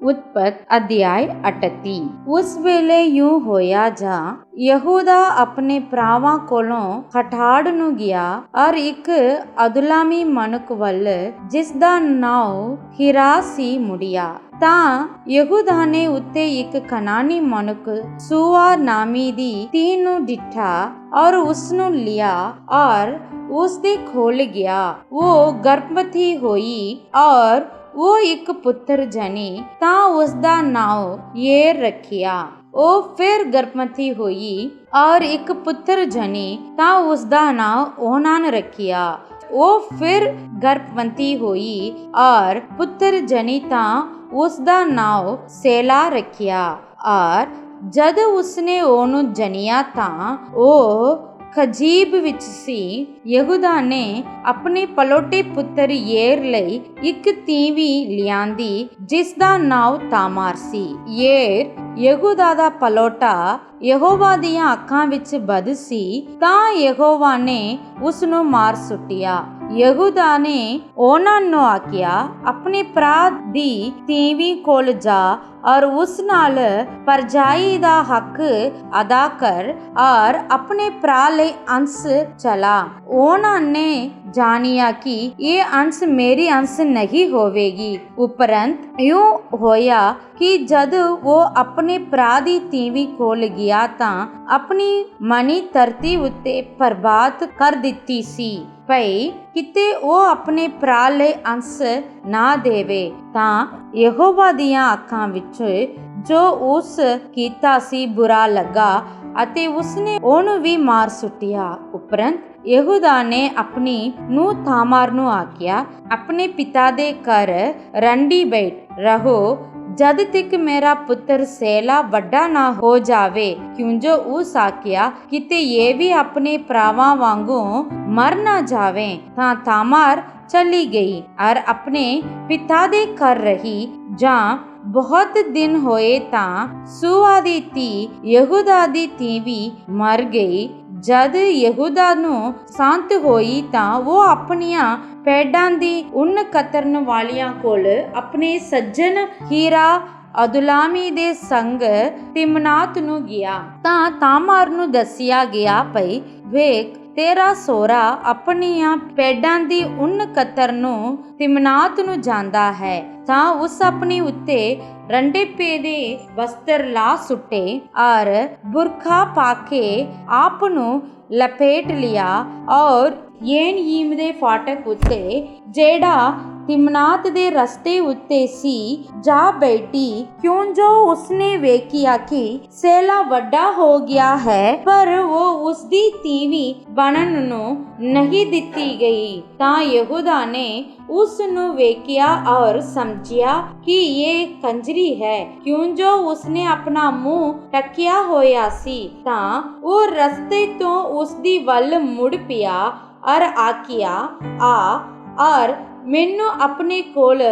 उत्पत्ति अध्याय 38। उस वेले यूं होया जा यहूदा अपने भरावां कोलों हठाड़ नूं गया और एक अदुलामी मनुख वल जिसदा नाम हिरा सी मुड़िया ਤਾਂ ਯਹੂਦਾ ਨੇ ਉੱਤੇ ਇੱਕ ਕਨਾਨੀ ਮਨੁੱਖ ਸੂਆ ਨਾਮੀ ਦੀ ਧੀ ਨੂੰ ਡਿਠਾ और उसनु लिया और उसदे खोल गया। वो गर्भवती हुई और वो एक पुत्र जनी ता उसदा नाम येर रखिया। वो फिर गर्भवती हुई और एक पुत्र जनी ता उसदा नाम ओनान रखिया। वो फिर गर्भवती हुई और पुत्र जनी ता उसदा नाम सेला रखिया। और जद उसने ओनू जनिया तां ਉਹ ਖਜੀਬ ਵਿੱਚ ਸੀ। ਯਹੂਦਾ ਨੇ ਆਪਣੇ ਪਲੋਟੇ ਪੁੱਤਰ ਯੇਰ ਲਈ ਇੱਕ ਤੀਵੀਂ ਲਿਆਂਦੀ ਜਿਸ ਦਾ ਨਾਮ ਤਾਮਾਰ ਸੀ। ਯੇਰ ਯਹੂਦਾ ਦਾ ਪਲੋਟਾ ਯਹੋਵਾ ਦੀਆਂ ਅੱਖਾਂ ਵਿੱਚ ਬਦ ਸੀ ਤਾਂ ਯਹੋਵਾ ਨੇ ਉਸ ਨੂੰ ਮਾਰ ਸੁੱਟਿਆ। ਯਹੂਦਾ ਨੇ ਉਹਨਾਂ ਨੂੰ ਆਖਿਆ ਆਪਣੇ ਭਰਾ ਦੀ ਤੀਵੀਂ ਕੋਲ ਜਾ और उस नाल परजाई दा हक अदा कर और अपने भरा ले अंश चला। उन्होंने जानिया कि ये अंश मेरी अंश नहीं होवेगी। उपरंत यूं होया कि जद वो अपने भरा दी तीवी कोल गया तां अपनी मनी धरती उत्ते बर्बाद कर दिती सी ਭਈ ਕਿਤੇ ਉਹ ਆਪਣੇ ਭਰਾ ਲਈ ਅੰਸ਼ ਨਾ ਦੇਵੇ। ਤਾਂ ਯਹੋਵਾ ਦੀਆਂ ਅੱਖਾਂ ਵਿੱਚ ਜੋ ਉਸ ਕੀਤਾ ਸੀ ਬੁਰਾ ਲੱਗਾ ਅਤੇ ਉਸਨੇ ਉਹਨੂੰ ਵੀ ਮਾਰ ਸੁੱਟਿਆ। ਉਪਰੰਤ ਯਹੂਦਾ ਨੇ ਆਪਣੀ ਨੂੰਹ ਤਾਮਾਰ ਨੂੰ ਆਖਿਆ ਆਪਣੇ ਪਿਤਾ ਦੇ ਘਰ ਰੰਡੀ ਬੈਠ ਰਹੋ जद तक मेरा पुत्र सेला वड्डा ना हो जावे। क्यों जो उस आख्या किते ये भी अपने भरावां वांगू मर ना जावे। तां तामार चली गई और अपने पिता दे घर रही। जा बहुत दिन होए तां सूआ दी धी यहूदा दी तीवी मर गई। जद यहूदा नू सांत होई तां वो अपनियां पैडां दी उन कतरन वालियां कोल अपने सज्जन हीरा अदुलामी दे संग तिमनात नू गया। तां तामार नू दसिया गया भई वेख तेरा सोहरा अपनियां पैडां दी उन कतर नू तिमनात नू जांदा है। तां उस अपनी उत्ते रंडे पे दे वस्त्र ला सुटे और बुरखा पाके आप नू लपेट लिया और येन यीम दे फाटक उत्ते जेड़ा तिमनात दे रस्ते उत्ते सी जा बैठी। क्यों जो उसने वेखिया कि सेला वड्डा हो गया है पर वो उसदी तीवी बनन नू नहीं दिती गई। तां यहूदा ने उस नू वेखिया और समझिया कि ये कंजरी है। क्यों जो उसने अपना मुंह टकिया होया सी। तां वो रस्ते तो उसदी वल मुड़ पिया और आखिया आ और मैनू अपने कोल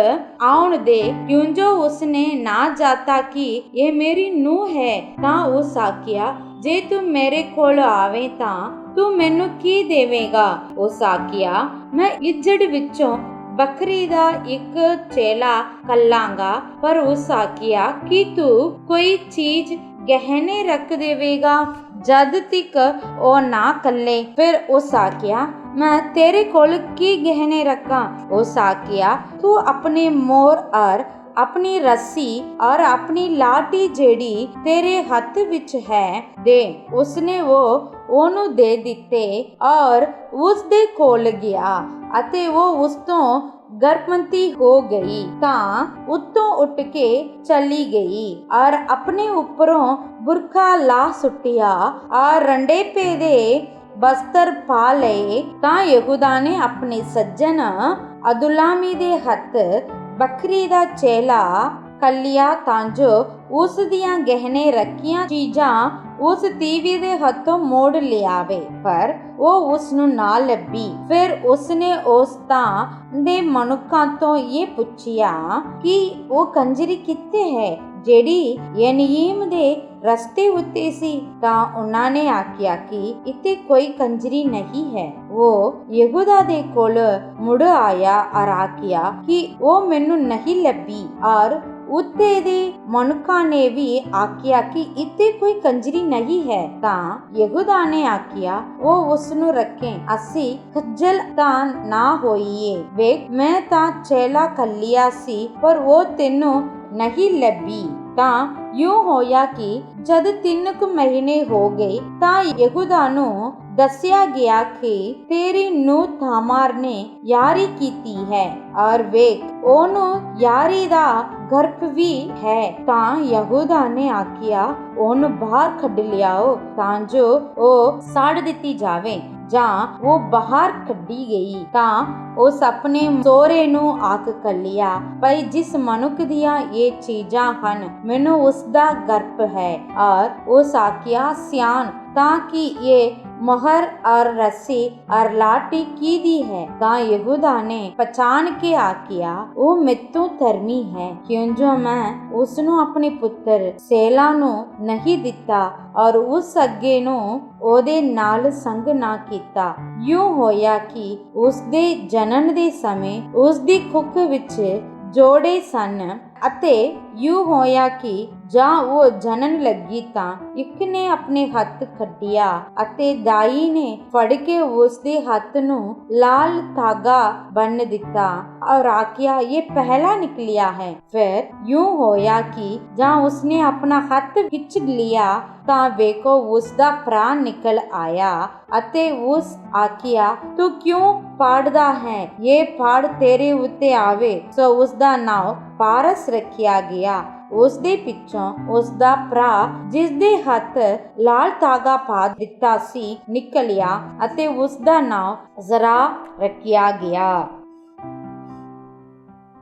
आउण दे। क्यों जो उसने ना जाता कि ये मेरी नूह है। तां उस आखिया जे तू मेरे कोल आवे तां तू मैनू की देवेगा। उस आखिया मैं इज्जड़ विचों बकरी दा एक चेला कल्लांगा। पर उस आखिया कि तू कोई चीज गहने रख देवेगा जद तक ओ ना कल्ले। फिर उस आखिया मैं तेरे कोल की गहने रखा। उस आखिया तू अपने मोर और अपनी रस्सी और अपनी लाठी जेड़ी तेरे हथ विच है दे। उसने वो ओनू दे दिते और उस दे कोल गया अते वो उस तो गर्भवती हो गई। तां उत्तों उठ के चली गई और अपने उपरों बुरखा ला सुटिया और रंडे पे दे बस्तर पा लए। तां यहूदा ने अपने सज्जन अदुलामी दे हथ बकरी दा चेला कलिया तां जो उस दियां गहने रखियां चीजां उस तीवी दे हथों मोड़ लियावे। पर वो उसनू ना लभी। फिर उसने उस तां दे मनुक्खां तो ये पुछिया कि वो कंजरी कित्थे है जेड़ी यनीम दे रस्ते उत्ते सी। तां उन्हां ने आख्या कि इत्थे कोई कंजरी नहीं है। वो यहूदा दे कोल मुड़ आया और आख्या कि वो मैनू नहीं लभी और ਉੱਤੇ ਦੇ ਮਨੁੱਖਾਂ ਨੇ ਵੀ ਆਖਿਆ ਕਿ ਇੱਥੇ ਕੋਈ ਕੰਜਰੀ ਨਹੀਂ ਹੈ। ਤਾਂ ਯਹੂਦਾ ਨੇ ਆਖਿਆ, ਉਹ ਉਸ ਨੂੰ ਰੱਖੇ, ਅਸੀਂ ਖੱਜਲ ਤਾਂ ਨਾ ਹੋਈਏ। ਵੇਖ, ਮੈਂ ਤਾਂ ਚੇਲਾ ਘੱਲਿਆ ਸੀ, ਪਰ ਉਹ ਤੈਨੂੰ ਨਹੀਂ ਲੱਭੀ। ਤਾਂ ਯੂੰ ਹੋਇਆ ਕਿ ਜਦ 3 ਕੁ ਮਹੀਨੇ ਹੋ ਗਏ ਤਾਂ ਯਹੂਦਾ ਨੂੰ ਦੱਸਿਆ ਗਿਆ ਕਿ ਤੇਰੀ ਨੂੰਹ ਤਾਮਾਰ ਨੇ ਯਾਰੀ ਕੀਤੀ ਹੈ, ਔਰ ਵੇਖ, ਉਹਨੂੰ ਯਾਰੀ ਦਾ ਗਰਭ ਵੀ ਹੈ। ਤਾਂ ਯਹੂਦਾ ਨੇ ਆਖਿਆ, ਉਹਨੂੰ ਬਾਹਰ ਕੱਢ ਲਿਆਓ ਤਾਂ ਜੋ ਉਹ ਸਾੜ ਦਿੱਤੀ ਜਾਵੇ। ਜਾਂ ਉਹ ਬਾਹਰ ਕੱਢੀ ਗਈ ਤਾਂ ਉਸ ਆਪਣੇ ਸਹੁਰੇ ਨੂੰ ਆਖ ਘੱਲਿਆ, ਭਈ ਜਿਸ ਮਨੁੱਖ ਦੀਆਂ ਇਹ ਚੀਜ਼ਾਂ ਹਨ, ਮੈਨੂੰ ਉਸ ਦਾ ਗਰਭ ਹੈ। ਔਰ ਉਸ ਆਖਿਆ, ਸਿਆਣ ਤਾਂ ਕਿ ਇਹ मोहर और रस्सी और लाठी की दी है। ਤਾਂ ਯਹੂਦਾ ਨੇ ਪਛਾਣ ਕੇ ਆਖਿਆ, ਉਹ ਮੈਥੋਂ ਧਰਮੀ ਹੈ, ਕਿਉਂ ਜੋ ਮੈਂ ਉਸ ਨੂੰ ਆਪਣੇ ਪੁੱਤਰ ਸੇਲਾ ਨੂੰ ਨਹੀਂ ਦਿੱਤਾ ਔਰ ਉਸ ਅੱਗੇ ਨੂੰ ਉਹਦੇ ਨਾਲ ਸੰਗ ਨਾ ਕੀਤਾ। ਯੂੰ ਹੋਇਆ ਕਿ ਉਸ ਦੇ ਜਨਨ ਦੇ ਸਮੇਂ ਉਸ ਦੀ ਕੁੱਖ ਵਿੱਚ ਜੋੜੇ ਸਨ, ਅਤੇ ਯੂੰ ਹੋਇਆ ਕਿ ਜਾਂ ਉਹ ਜਨਨ ਲੱਗੀ ਤਾਂ ਇੱਕ ਨੇ ਆਪਣੇ ਹੱਥ ਕੱਢਿਆ ਅਤੇ ਦਾਈ ਨੇ ਫੜ ਕੇ ਉਸ ਦੇ ਹੱਥ ਨੂੰ ਲਾਲ ਧਾਗਾ ਬੰਨ ਦਿੱਤਾ ਔਰ ਆਖਿਆ, ਇਹ ਪਹਿਲਾ ਨਿਕਲਿਆ ਹੈ। ਫਿਰ ਯੂੰ ਹੋਇਆ ਕਿ ਜਾਂ ਉਸਨੇ ਆਪਣਾ ਹੱਥ ਖਿੱਚ ਲਿਆ ਤਾਂ ਵੇਖੋ ਉਸ ਦਾ ਭਰਾ ਨਿਕਲ ਆਇਆ ਅਤੇ ਉਸ ਆਖਿਆ, ਤੂੰ ਕਿਉਂ ਪਾੜਦਾ ਹੈ? ਇਹ ਪਾੜ ਤੇਰੇ ਉੱਤੇ ਆਵੇ। ਸੋ ਉਸ ਦਾ ਨਾਮ ਪਾਰਸ ਰੱਖਿਆ ਗਿਆ। ਉਸ ਦੇ ਪਿੱਛੋਂ ਉਸ ਦਾ ਭਰਾ, ਜਿਸ ਦੇ ਹੱਥ ਲਾਲ ਧਾਗਾ ਪਾ ਦਿੱਤਾ ਸੀ, ਨਿਕਲਿਆ ਅਤੇ ਉਸ ਦਾ ਨਾਮ ਜ਼ਰਾ ਰੱਖਿਆ ਗਿਆ।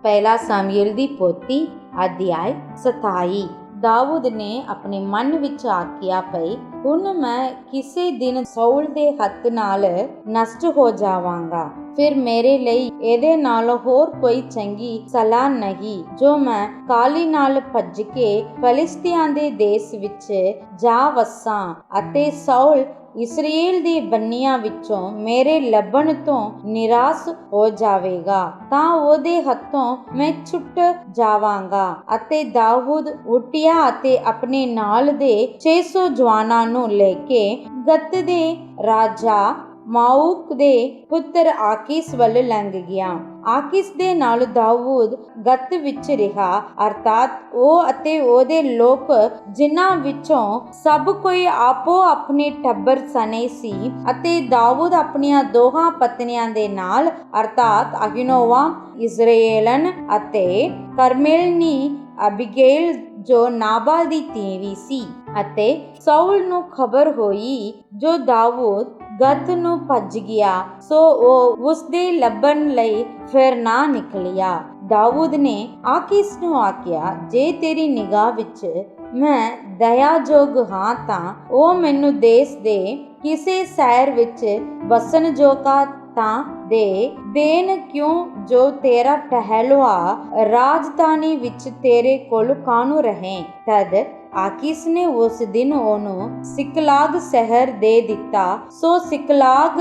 ਪਹਿਲਾ ਸਮੂਏਲ ਦੀ ਪੋਥੀ ਅਧਿਆਇ 27। ਦਾਊਦ ਨੇ ਆਪਣੇ ਮਨ ਵਿੱਚ ਆਖਿਆ, ਭਈ ਹੁਣ ਮੈਂ ਕਿਸੇ ਦਿਨ ਸਾਊਲ ਦੇ ਹੱਥ ਨਾਲ ਨਸ਼ਟ ਹੋ ਜਾਵਾਂਗਾ। ਫਿਰ ਮੇਰੇ ਲਈ ਇਹਦੇ ਨਾਲ ਹੋਰ ਕੋਈ ਚੰਗੀ ਸਲਾਹ ਨਹੀਂ ਜੋ ਮੈਂ ਕਾਲੀ ਨਾਲ ਭੱਜ ਕੇ ਫਲਿਸਤੀਆਂ ਦੇ ਦੇਸ਼ ਵਿੱਚ ਜਾ ਵਸਾਂ ਅਤੇ ਸਾਊਲ ਇਸਰਾਏਲ ਦੀ ਬੰਨੀਆਂ ਵਿੱਚੋਂ ਮੇਰੇ ਲੱਭਣ ਤੋਂ ਨਿਰਾਸ਼ ਹੋ ਜਾਵੇਗਾ ਤਾਂ ਉਹਦੇ ਹੱਥੋਂ ਮੈਂ ਛੁੱਟ ਜਾਵਾਂਗਾ। ਅਤੇ ਦਾਊਦ ਉੱਠਿਆ ਅਤੇ ਆਪਣੇ ਨਾਲ ਦੇ 600 ਜਵਾਨਾਂ ਨੂੰ ਲੈ ਕੇ ਗਤ ਦੇ ਰਾਜਾ ਮਾਊਕ ਦੇ ਪੁੱਤਰ ਆਕੀਸ ਵੱਲ ਲੰਘ ਗਿਆ। ਆਕੀਸ ਦੇ ਨਾਲ ਦਾਊਦ ਗਤ ਵਿੱਚ ਰਿਹਾ, ਅਰਥਾਤ ਉਹ ਅਤੇ ਉਹਦੇ ਲੋਕ, ਜਿਨ੍ਹਾਂ ਵਿੱਚੋਂ ਸਭ ਕੋਈ ਆਪੋ ਆਪਣੇ ਟੱਬਰ ਸਣੇ ਸੀ। ਅਤੇ ਦਾਊਦ ਆਪਣੀਆਂ ਦੋਹਾਂ ਪਤਨੀਆਂ ਦੇ ਨਾਲ, ਅਰਥਾਤ ਅਹੀਨੋਆਮ ਇਜ਼ਰਾਏਲਨ ਅਤੇ ਕਰਮੇਲਨੀ ਅਬੀਗੈਲ ਜੋ ਨਾਬਾਲ ਦੀ ਤੀਵੀਂ ਸੀ। ਅਤੇ ਸਾਊਲ ਨੂੰ ਖਬਰ ਹੋਈ ਜੋ ਦਾਊਦ ਗਤ ਨੂੰ ਭੱਜ ਗਿਆ, ਸੋ ਉਹ ਉਸ ਦੇ ਲੱਭਣ ਲਈ ਫਿਰ ਨਾ ਨਿਕਲਿਆ। ਦਾਊਦ ਨੇ ਆਕੀਸ ਨੂੰ ਆਖਿਆ, ਜੇ ਤੇਰੀ ਨਿਗਾਹ ਵਿੱਚ ਮੈਂ ਦਇਆਯੋਗ ਹਾਂ ਤਾਂ ਉਹ ਮੈਨੂੰ ਦੇਸ਼ ਦੇ ਕਿਸੇ ਸ਼ਹਿਰ ਵਿੱਚ ਵਸਣ ਜੋਗਾ ਤਾਂ ਦੇਣ, ਕਿਉਂ ਜੋ ਤੇਰਾ ਪਹਿਲਵਾ ਰਾਜਧਾਨੀ ਵਿੱਚ ਤੇਰੇ ਕੋਲ ਕਾਹਨੂੰ ਰਹੇ। ਤਦ ਆਕੀਸ ਨੇ ਉਸ ਦਿਨ ਉਹਨੂੰ ਸਿਕਲਾਗ ਸ਼ਹਿਰ ਦੇ ਦਿੱਤਾ। ਸੋ ਸਿਕਲਾਗ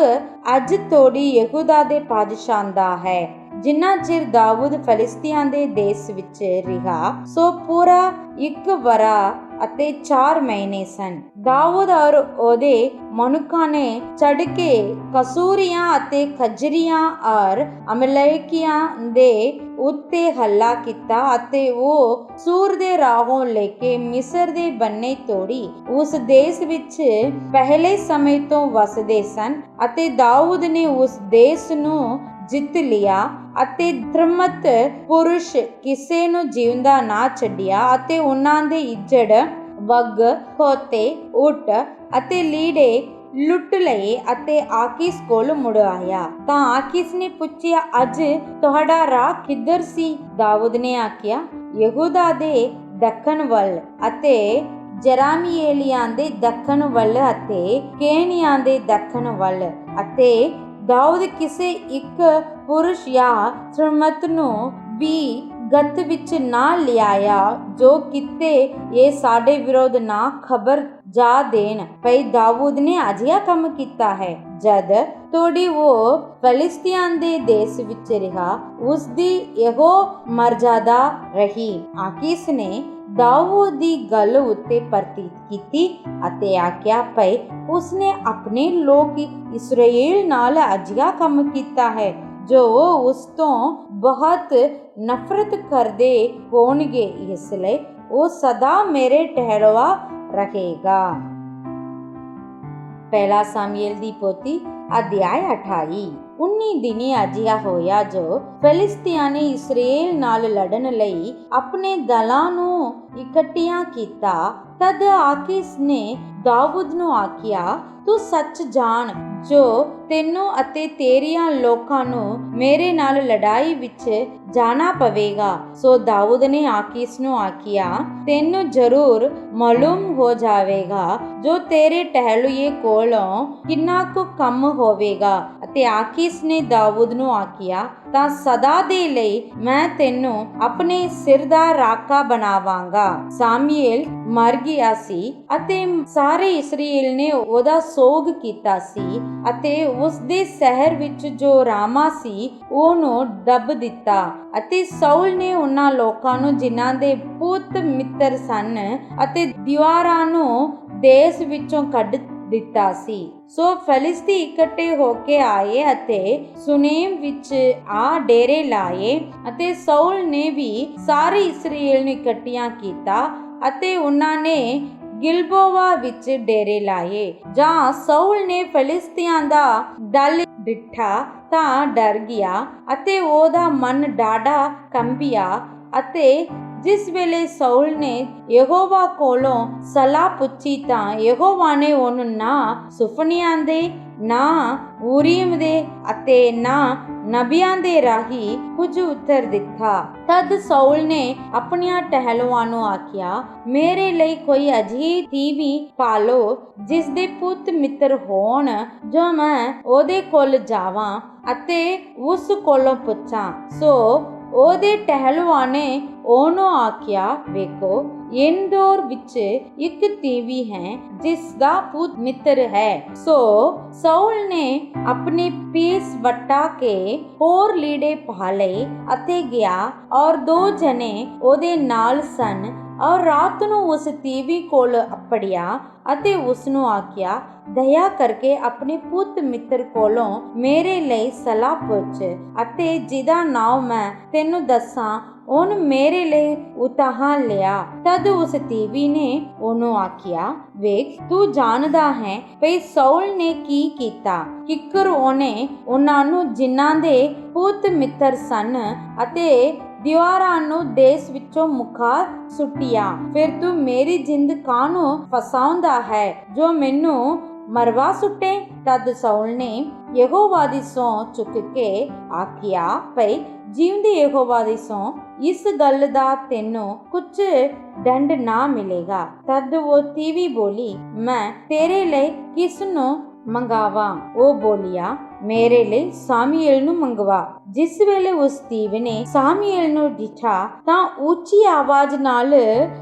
ਅੱਜ ਤੋੜੀ ਯਹੂਦਾ ਦੇ ਬਾਦਸ਼ਾਹ ਦਾ ਹੈ। ਜਿੰਨਾ ਚਿਰ ਦਾਊਦ ਫਲਿਸਤੀਆਂ ਦੇ ਦੇਸ਼ ਵਿੱਚ ਰਿਹਾ, ਸੋ ਪੂਰਾ 1 ਵਰ੍ਹਾ ਅਤੇ 4 ਮਹੀਨੇ ਸਨ। ਦਾਊਦ ਔਰ ਉਹਦੇ ਮਨੁੱਖਾਂ ਨੇ ਚੜ ਕੇ ਕਸੂਰੀਆਂ ਅਤੇ ਖਜਰੀਆਂ ਔਰ ਅਮਲੇਕੀਆਂ ਦੇ ਉੱਤੇ ਹੱਲਾ ਕੀਤਾ ਅਤੇ ਉਹ ਸੂਰ ਦੇ ਰਾਹੋਂ ਲੈ ਕੇ ਮਿਸਰ ਦੇ ਬੰਨੇ ਤੋੜੀ ਉਸ ਦੇਸ਼ ਵਿੱਚ ਪਹਿਲੇ ਸਮੇਂ ਤੋਂ ਵਸਦੇ ਸਨ। ਅਤੇ ਦਾਊਦ ਨੇ ਉਸ ਦੇਸ਼ ਨੂੰ ਜਿੱਤ ਲਿਆ ਅਤੇ ਧਰਮਤ ਪੁਰਸ਼ ਕਿਸੇ ਨੂੰ ਜਿਉਂਦਾ ਨਾ ਛੱਡਿਆ ਅਤੇ ਉਹਨਾਂ ਦੇ ਇੱਜੜ, ਵੱਗ, ਖੋਤੇ, ਊਠ ਅਤੇ ਲੀੜੇ ਲੁੱਟ ਲਏ ਅਤੇ ਆਕੀਸ ਕੋਲ ਮੁੜ ਆਇਆ। ਤਾਂ ਆਕੀਸ ਨੇ ਪੁੱਛਿਆ, ਅੱਜ ਤੁਹਾਡਾ ਰਾਹ ਕਿੱਧਰ ਸੀ? ਦਾਊਦ ਨੇ ਆਖਿਆ, ਯਹੂਦਾ ਦੇ ਦੱਖਣ ਵੱਲ ਅਤੇ ਜਰਾਮੀਏਲੀਆਂ ਦੇ ਦੱਖਣ ਵੱਲ ਅਤੇ ਕੇਨੀਆਂ ਦੇ ਦੱਖਣ ਵੱਲ। ਅਤੇ ਦਾਊਦ ਕਿਸੇ ਇੱਕ ਪੁਰਸ਼ ਜਾਂ ਧਰਮਤ ਨੂੰ ਵੀ ਗਤ ਵਿੱਚ ਨਾ ਲਿਆਇਆ ਜੋ ਕਿਤੇ ਇਹ ਸਾਡੇ ਵਿਰੋਧ ਨਾ ਖਬਰ ਜਾ ਦੇਣ, ਭਈ ਦਾਊਦ ਨੇ ਅਜਿਹਾ ਕੰਮ ਕੀਤਾ ਹੈ। ਜਦ ਤੋੜੀ ਉਹ ਫਲਿਸਤੀਆਂ ਦੇ ਦੇਸ਼ ਵਿੱਚ ਰਿਹਾ, ਉਸ ਦੀ ਇਹੋ ਮਰਜ਼ਾਦਾ ਰਹੀ। ਆਕੀਸ਼ ਨੇ ਦਾਊਦ ਦੀ ਗੱਲ ਉੱਤੇ ਪ੍ਰਤੀਤ ਕੀਤੀ ਅਤੇ ਆਖਿਆ, ਭਈ ਉਸਨੇ ਆਪਣੇ ਲੋਕ ਇਸਰਾਏਲ ਨਾਲ ਅਜਿਹਾ ਕੰਮ ਕੀਤਾ ਹੈ ਜੋ ਉਸ ਤੋਂ ਬਹੁਤ ਨਫ਼ਰਤ ਕਰਦੇ ਹੋਣਗੇ, ਇਸ ਲਈ ਉਹ ਸਦਾ ਮੇਰੇ ਟਹਿਲਵਾ ਰਹੇਗਾ। ਪਹਿਲਾ ਸਾਮੂਏਲ ਦੀ ਪੋਥੀ ਅਧਿਆਇ 28। 19 ਦਿਨੀ ਅਜਿਹਾ ਹੋਇਆ ਜੋ ਫਿਲਿਸਤੀਆਂ ਨੇ ਇਸਰਾਏਲ ਨਾਲ ਲੜਨ ਲਈ ਆਪਣੇ ਦਲਾਂ ਨੂੰ ਇਕੱਠਿਆਂ ਕੀਤਾ। ਤਦ ਆਕੀਸ਼ ਨੇ ਦਾਊਦ ਨੂੰ ਆਖਿਆ, ਤੂੰ ਸੱਚ ਜਾਣ ਜੋ ਤੈਨੂੰ ਅਤੇ ਤੇਰੀਆਂ ਲੋਕਾਂ ਨੂੰ ਮੇਰੇ ਨਾਲ ਲੜਾਈ ਵਿੱਚ ਜਾਣਾ ਪਵੇਗਾ। ਸੋ ਦਾਊਦ ਨੇ ਆਕੀਸ਼ ਨੂੰ ਆਖਿਆ, ਤੈਨੂੰ ਜ਼ਰੂਰ ਮਾਲੂਮ ਹੋ ਜਾਵੇਗਾ ਜੋ ਤੇਰੇ ਟਹਿਲੂਏ ਕੋਲੋਂ ਕਿੰਨਾ ਕੁ ਕੰਮ ਹੋਵੇਗਾ। ਅਤੇ ਆਕੀਸ਼ ਨੇ ਦਾਊਦ ਨੂੰ ਆਖਿਆ, ਤਾਂ ਸਦਾ ਦੇ ਲਈ ਮੈਂ ਤੈਨੂੰ ਆਪਣੇ ਸਿਰ ਦਾ ਰਾਖਾ ਬਣਾਵਾਂਗਾ। ਸਾਮੂਏਲ ਮਰ ਗਿਆ ਸੀ ਅਤੇ ਸਾਰੇ ਇਸਰਾਏਲ ਨੇ ਉਹਦਾ ਸੋਗ ਕੀਤਾ ਸੀ ਅਤੇ ਉਸ ਦੇ ਸ਼ਹਿਰ ਵਿੱਚ ਜੋ ਰਾਮਾ ਸੀ ਉਹਨੂੰ ਦੱਬ ਦਿੱਤਾ। ਅਤੇ ਸਾਊਲ ਨੇ ਉਹਨਾਂ ਲੋਕਾਂ ਨੂੰ ਜਿਨ੍ਹਾਂ ਦੇ ਪੁੱਤ ਮਿੱਤਰ ਸਨ ਅਤੇ ਦੀਵਾਰਾਂ ਨੂੰ ਦੇਸ਼ ਵਿੱਚੋਂ ਕੱਢ ਦਿੱਤਾ ਸੀ। ਸੋ ਫਲਿਸਤੀ ਇਕੱਠੇ ਹੋ ਕੇ ਆਏ ਅਤੇ ਸੁਨੇਮ ਵਿੱਚ ਆ ਡੇਰੇ ਲਾਏ ਅਤੇ ਸਾਊਲ ਨੇ ਵੀ ਸਾਰੇ ਇਸਰਾਏਲ ਨੂੰ ਇਕੱਠਿਆਂ ਕੀਤਾ ਅਤੇ ਉਹਨਾਂ ਨੇ ਗਿਲਬੋਆ ਵਿੱਚ ਡੇਰੇ ਲਾਏ। ਜਾਂ ਸਾਊਲ ਨੇ ਫਲਿਸਤੀਆਂ ਦਾ ਦਲ ਡਿੱਠਾ ਤਾਂ ਡਰ ਗਿਆ ਅਤੇ ਉਹਦਾ ਮਨ ਡਾਢਾ ਕੰਬਿਆ। ਅਤੇ ਜਿਸ ਵੇਲੇ ਸਾਊਲ ਨੇ ਯਹੋਵਾ ਕੋਲੋਂ ਸਲਾਹ ਪੁੱਛੀ ਤਾਂ ਯਹੋਵਾ ਨੇ ਉਹਨੂੰ ਨਾ ਸੁਫਨਿਆਂ ਦੇ, ਨਾ ਊਰੀਮ ਦੇ ਅਤੇ ਨਾ ਨਬੀਆਂ ਦੇ ਰਾਹੀਂ ਕੁਝ ਉੱਤਰ ਦਿੱਤਾ। ਤਦ ਸਾਊਲ ਨੇ ਆਪਣੀਆਂ ਟਹਿਲੂਆਂ ਨੂੰ ਆਖਿਆ, ਮੇਰੇ ਲਈ ਕੋਈ ਅਜਿਹੀ ਤੀਵੀਂ ਪਾਲੋ ਜਿਸ ਦੇ ਪੁੱਤ ਮਿੱਤਰ ਹੋਣ, ਜੋ ਮੈਂ ਉਹਦੇ ਕੋਲ ਜਾਵਾਂ ਅਤੇ ਉਸ ਕੋਲੋਂ ਪੁੱਛਾਂ। ਸੋ ਉਹਦੇ ਟਹਿਲੂਆਂ ਨੇ ਉਹਨੂੰ ਆਖਿਆ, ਵੇਖੋ ਇੰਦੋਰ ਵਿੱਚ ਇੱਕ ਤੀਵੀਂ ਹੈ ਜਿਸ ਦਾ ਪੁੱਤ ਮਿੱਤਰ ਹੈ। ਸੋ ਸਾਊਲ ਨੇ ਆਪਣੇ ਪੀਸ ਵਟਾ ਕੇ ਹੋਰ ਲੀੜੇ ਪਾ ਲਏ ਅਤੇ ਗਿਆ ਔਰ 2 ਜਣੇ ਉਹਦੇ ਨਾਲ ਸਨ ਔਰ ਰਾਤ ਨੂੰ ਉਸ ਤੀਵੀਂ ਕੋਲ ਅੱਪੜਿਆ ਅਤੇ ਉਸ ਨੂੰ ਆਖਿਆ, ਦਇਆ ਕਰਕੇ ਆਪਣੇ ਪੁੱਤ ਮਿੱਤਰ ਕੋਲੋਂ ਮੇਰੇ ਲਈ ਸਲਾਹ ਪੁੱਛ ਅਤੇ ਜਿਹਦਾ ਨਾਮ ਮੈਂ ਤੈਨੂੰ ਦੱਸਾਂ ਉਹਨੂੰ ਮੇਰੇ ਲਈ ਉਤਾਹ ਲਿਆ। ਤਦ ਉਸ ਤੀਵੀਂ ਨੇ ਉਹਨੂੰ ਆਖਿਆ, ਵੇਖ ਤੂੰ ਜਾਣਦਾ ਹੈ ਭਈ ਸਾਊਲ ਨੇ ਕੀ ਕੀਤਾ। ਕਿੱਕਰ ਉਹਨੇ ਉਹਨਾਂ ਨੂੰ ਜਿਨ੍ਹਾਂ ਦੇ ਪੁੱਤ ਮਿੱਤਰ ਸਨ ਅਤੇ ਦੀਵਾਰਾਂ ਨੂੰ ਦੇਸ਼ ਵਿੱਚੋਂ ਮੁਕਾ ਸੁੱਟਿਆ। ਫਿਰ ਤੂੰ ਮੇਰੀ ਜਿੰਦ ਕਾਹਨੂੰ ਫਸਾਉਂਦਾ ਹੈ ਜੋ ਮੈਨੂੰ ਮਰਵਾ ਸੁੱਟੇ। ਤਦ ਸਾਊਲ ਨੇ ਯਹੋਵਾ ਦੀ ਸਹੁੰ ਚੁੱਕ ਕੇ ਆਖਿਆ, ਭਈ ਜਿਉਂਦੇ ਯਹੋਵਾ ਦੀ ਸਹੁੰ, ਇਸ ਗੱਲ ਦਾ ਤੈਨੂੰ ਕੁਝ ਦੰਡ ਨਾ ਮਿਲੇਗਾ। ਤਦ ਉਹ ਤੀਵੀਂ ਬੋਲੀ, ਮੈਂ ਤੇਰੇ ਲਈ ਕਿਸ ਨੂੰ ਮੰਗਾਵਾਂ? ਉਹ ਬੋਲਿਆ, ਮੇਰੇ ਲਈ ਸਾਮੂਏਲ ਨੂੰ ਮੰਗਵਾ। ਜਿਸ ਵੇਲੇ ਉਸ ਤੀਵੀਂ ਨੇ ਸਾਮੂਏਲ ਨੂੰ ਡਿਠਾ ਤਾਂ ਉੱਚੀ ਆਵਾਜ਼ ਨਾਲ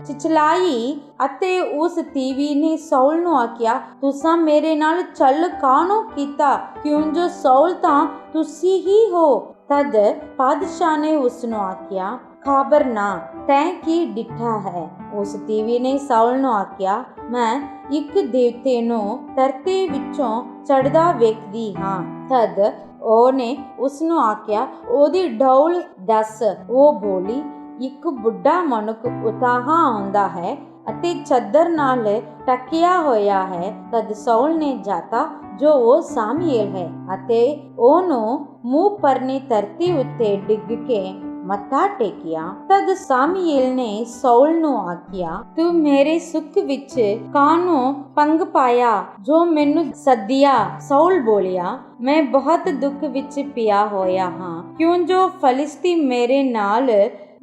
ਚਿਚਲਾਈ ਅਤੇ ਉਸ ਤੀਵੀਂ ਨੇ ਸਾਊਲ ਨੂੰ ਆਖਿਆ, ਤੁਸਾਂ ਮੇਰੇ ਨਾਲ ਛਲ ਕਾਹਨੂੰ ਕੀਤਾ? ਕਿਉਂ ਜੋ ਸਾਊਲ ਤਾਂ ਤੁਸੀਂ ਹੀ ਹੋ। ਤਦ ਪਾਤਸ਼ਾਹ ਨੇ ਉਸ ਨੂੰ ਆਖਿਆ, ਖਬਰ ਨਾ, ਤੈਂ ਕੀ ਡਿੱਠਾ ਹੈ? ਉਸ ਤੀਵੀਂ ਨੇ ਸਾਊਲ ਨੂੰ ਆਖਿਆ, ਮੈਂ ਇੱਕ ਦੇਵਤੇ ਨੂੰ ਧਰਤੀ ਵਿੱਚੋਂ ਚੜ੍ਹਦਾ ਵੇਖਦੀ ਹਾਂ। ਤਦ ਉਹਨੇ ਉਸ ਨੂੰ ਆਖਿਆ, ਉਹਦੀ ਡੌਲ ਦੱਸ। ਉਹ ਬੋਲੀ, ਇੱਕ ਬੁੱਢਾ ਮਨੁੱਖ ਉਤਾਹ ਆਉਂਦਾ ਹੈ ਅਤੇ ਚੱਦਰ ਨਾਲ ਢਕਿਆ ਹੋਇਆ ਹੈ। ਤਦ ਸਾਊਲ ਨੇ ਜਾਤਾ ਜੋ ਉਹ ਸਾਮੂਏਲ ਹੈ ਅਤੇ ਉਹਨੂੰ ਮੂੰਹ ਪਰਨੇ ਧਰਤੀ ਉੱਤੇ ਡਿੱਗ ਕੇ ਮੱਥਾ ਟੇਕਿਆ। ਤਦ ਸਾਮੂਏਲ ਨੇ ਸਾਊਲ ਨੂੰ ਆਖਿਆ, ਤੂੰ ਮੇਰੇ ਸੁੱਖ ਵਿੱਚ ਕਾਹਨੂੰ ਭੰਗ ਪਾਇਆ ਜੋ ਮੈਨੂੰ ਸੱਦਿਆ? ਸਾਊਲ ਬੋਲਿਆ, ਮੈਂ ਬਹੁਤ ਦੁੱਖ ਵਿੱਚ ਪਿਆ ਹੋਇਆ ਹਾਂ, ਕਿਉਂ ਜੋ ਫਲਿਸਤੀ ਮੇਰੇ ਨਾਲ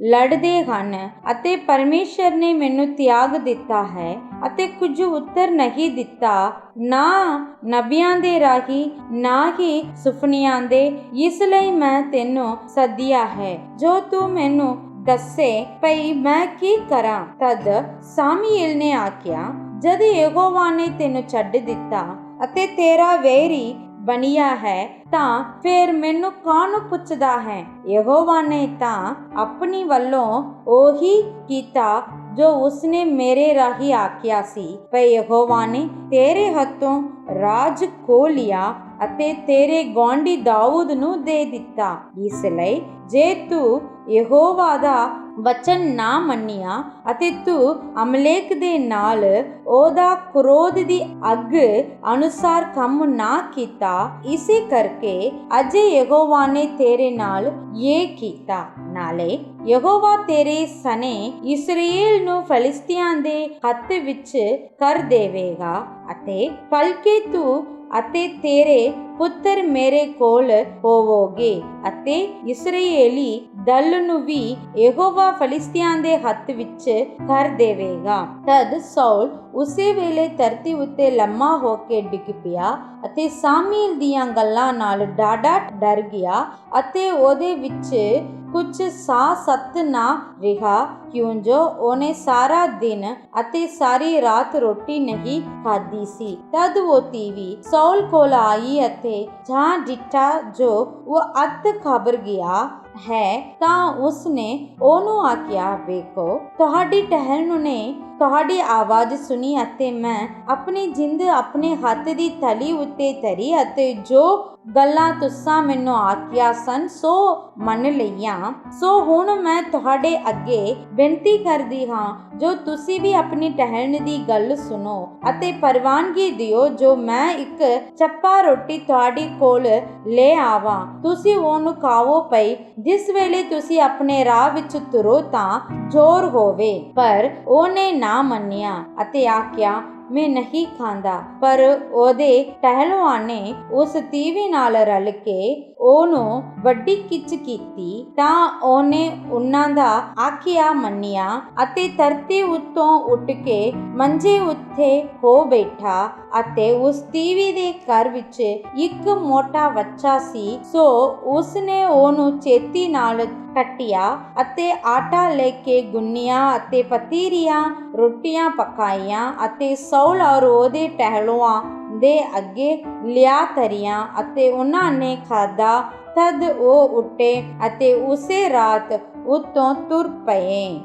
ਲੜਦੇ ਹਨ ਅਤੇ ਪਰਮੇਸ਼ਰ ਨੇ ਮੈਨੂੰ ਤਿਆਗ ਦਿੱਤਾ ਹੈ ਅਤੇ ਕੁਝ ਉੱਤਰ ਨਹੀਂ ਦਿੱਤਾ, ਨਾ ਨਬੀਆਂ ਦੇ ਰਾਹੀਂ ਨਾ ਹੀ ਸੁਪਨਿਆਂ ਦੇ। ਇਸ ਲਈ ਮੈਂ ਤੈਨੂੰ ਸੱਦਿਆ ਹੈ ਜੋ ਤੂੰ ਮੈਨੂੰ ਦੱਸੇ ਭਈ ਮੈਂ ਕੀ ਕਰਾਂ। ਤਦ ਸਾਮੂਏਲ ਨੇ ਆਖਿਆ, ਜਦ ਯਹੋਵਾ ਨੇ ਤੈਨੂੰ ਛੱਡ ਦਿੱਤਾ ਅਤੇ ਤੇਰਾ ਵੈਰੀ ਬਣਿਆ ਹੈ ਤਾਂ ਫਿਰ ਮੈਨੂੰ ਕੌਣ ਪੁੱਛਦਾ ਹੈ। ਯਹੋਵਾ ਨੇ ਤਾਂ ਆਪਣੀ ਵੱਲੋਂ ਉਹੀ ਕੀਤਾ ਜੋ ਉਸਨੇ ਮੇਰੇ ਰਾਹੀਂ ਆਖਿਆ ਸੀ। ਪਰ ਯਹੋਵਾ ਨੇ ਤੇਰੇ ਹੱਥੋਂ ਰਾਜ ਖੋਹ ਲਿਆ ਅਤੇ ਤੇਰੇ ਗੁਆਂਢੀ ਦਾਊਦ ਨੂੰ ਦੇ ਦਿੱਤਾ। ਇਸ ਲਈ ਜੇ ਤੂੰ ਯਹੋਵਾ ਦਾ ਵਚਨ ਨਾ ਮੰਨਿਆ ਅਤੇ ਤੂੰ ਅਮਲੇਕ ਦੇ ਨਾਲ ਉਹਦਾ ਕ੍ਰੋਧ ਦੀ ਅੱਗ ਅਨੁਸਾਰ ਕੰਮ ਨਾ ਕੀਤਾ, ਇਸੇ ਕਰਕੇ ਅਜੇ ਯਹੋਵਾ ਨੇ ਤੇਰੇ ਨਾਲ ਇਹ ਕੀਤਾ। ਨਾਲੇ ਯਹੋਵਾ ਤੇਰੇ ਸਣੇ ਇਸਰਾਏਲ ਨੂੰ ਫਲਿਸਤੀਆਂ ਦੇ ਹੱਥ ਵਿੱਚ ਕਰ ਦੇਵੇਗਾ ਅਤੇ ਭਲਕੇ ਤੂੰ ਅਤੇ ਤੇਰੇ ਪੁੱਤਰ ਮੇਰੇ ਕੋਲ ਹੋਵੋਗੇ ਅਤੇ ਇਸਰਾਏਲੀ ਦਲ ਨੂੰ ਵੀ ਯਹੋਵਾ ਫਲਿਸਤੀਆਂ ਦੇ ਹੱਥ ਵਿੱਚ ਕਰ ਦੇਵੇਗਾ। ਤਦ ਸਾਊਲ ਉਸੇ ਵੇਲੇ ਧਰਤੀ ਉੱਤੇ ਲੰਮਾ ਹੋ ਕੇ ਡਿੱਗ ਪਿਆ ਅਤੇ ਸਾਮੂਏਲ ਦੀਆਂ ਗੱਲਾਂ ਨਾਲ ਡਾਢਾ ਡਰ ਗਿਆ ਅਤੇ ਉਹਦੇ ਵਿੱਚ ਕੁਝ ਸਾਹ ਸੱਤ ਨਾ ਰਿਹਾ, ਕਿਉਂ ਜੋ ਉਹਨੇ ਸਾਰਾ ਦਿਨ ਅਤੇ ਸਾਰੀ ਰਾਤ ਰੋਟੀ ਨਹੀਂ ਖਾਧੀ ਸੀ। ਤਦ ਉਹ ਤੀਵੀ ਸਾਊਲ ਕੋਲ ਆਈ ਅਤੇ ਜਾਂ ਡਿੱਠਾ ਜੋ ਉਹ ਅੱਤ ਖਬਰ ਗਿਆ ਹੈ ਤਾਂ ਉਸਨੇ ਉਹਨੂੰ ਆਖਿਆ, ਵੇਖੋ ਤੁਹਾਡੀ ਟਹਿਲਣ ਨੇ ਤੁਹਾਡੀ ਆਵਾਜ਼ ਸੁਣੀ ਅਤੇ ਮੈਂ ਆਪਣੀ ਜਿੰਦ ਆਪਣੇ ਹੱਥ ਦੀ ਥਲੀ ਉੱਤੇ ਧਰੀ ਅਤੇ ਜੋ ਗੱਲਾਂ ਤੁਸਾਂ ਮੈਨੂੰ ਆਖਿਆ ਸਨ ਸੋ ਮੰਨ ਲਈਆਂ। ਸੋ ਹੁਣ ਮੈਂ ਤੁਹਾਡੇ ਅੱਗੇ ਬੇਨਤੀ ਕਰਦੀ ਹਾਂ, ਜੋ ਤੁਸੀਂ ਵੀ ਆਪਣੀ ਟਹਿਲਣ ਦੀ ਗੱਲ ਸੁਣੋ ਅਤੇ ਪ੍ਰਵਾਨਗੀ ਦਿਓ ਜੋ ਮੈਂ ਇੱਕ ਚੱਪਾ ਰੋਟੀ ਤੁਹਾਡੇ ਕੋਲ ਲੈ ਆਵਾਂ। ਤੁਸੀਂ ਉਹਨੂੰ ਖਾਵੋ ਪਈ ਜਿਸ ਵੇਲੇ ਤੁਸੀਂ ਆਪਣੇ ਰਾਹ ਵਿੱਚ ਤੁਰੋ ਤਾਂ ਜ਼ੋਰ ਹੋਵੇ। ਪਰ ਉਹਨੇ ਨਾ ਮੰਨਿਆ ਅਤੇ ਆਖਿਆ, ਮੈਂ ਨਹੀਂ ਖਾਂਦਾ। ਪਰ ਉਹਦੇ ਪਹਿਲਵਾਨ ਨੇ ਉਸ ਤੀਵੀ ਨਾਲ ਰਲ ਕੇ ਉਹਨੂੰ ਵੱਡੀ ਕਿਚ ਕੀਤੀ ਤਾਂ ਉਹਨੇ ਉਹਨਾਂ ਦਾ ਆਖਿਆ ਮੰਨਿਆ ਅਤੇ ਧਰਤੀ ਉੱਤੋਂ ਉੱਠ ਕੇ ਮੰਜੇ ਉੱਤੇ ਹੋ ਬੈਠਾ ਅਤੇ ਉਸ ਤੀਵੀ ਦੇ ਘਰ ਵਿੱਚ ਇੱਕ ਮੋਟਾ ਬੱਚਾ ਸੀ। ਸੋ ਉਸਨੇ ਉਹਨੂੰ ਛੇਤੀ ਨਾਲ ਕੱਟਿਆ ਅਤੇ ਆਟਾ ਲੈ ਕੇ ਗੁੰਨਿਆ ਅਤੇ ਪਤੀਰੀਆਂ ਰੋਟੀਆਂ ਪਕਾਈਆਂ ਅਤੇ ਸਾਊਲ ਔਰ ਉਹਦੇ ਟਹਿਲੂਆਂ ਦੇ ਅੱਗੇ ਲਿਆ ਧਰੀਆਂ ਅਤੇ ਉਹਨਾਂ ਨੇ ਖਾਧਾ। ਤਦ ਉਹ ਉੱਠੇ ਅਤੇ ਉਸੇ ਰਾਤ ਉੱਤੋਂ ਤੁਰ ਪਏ।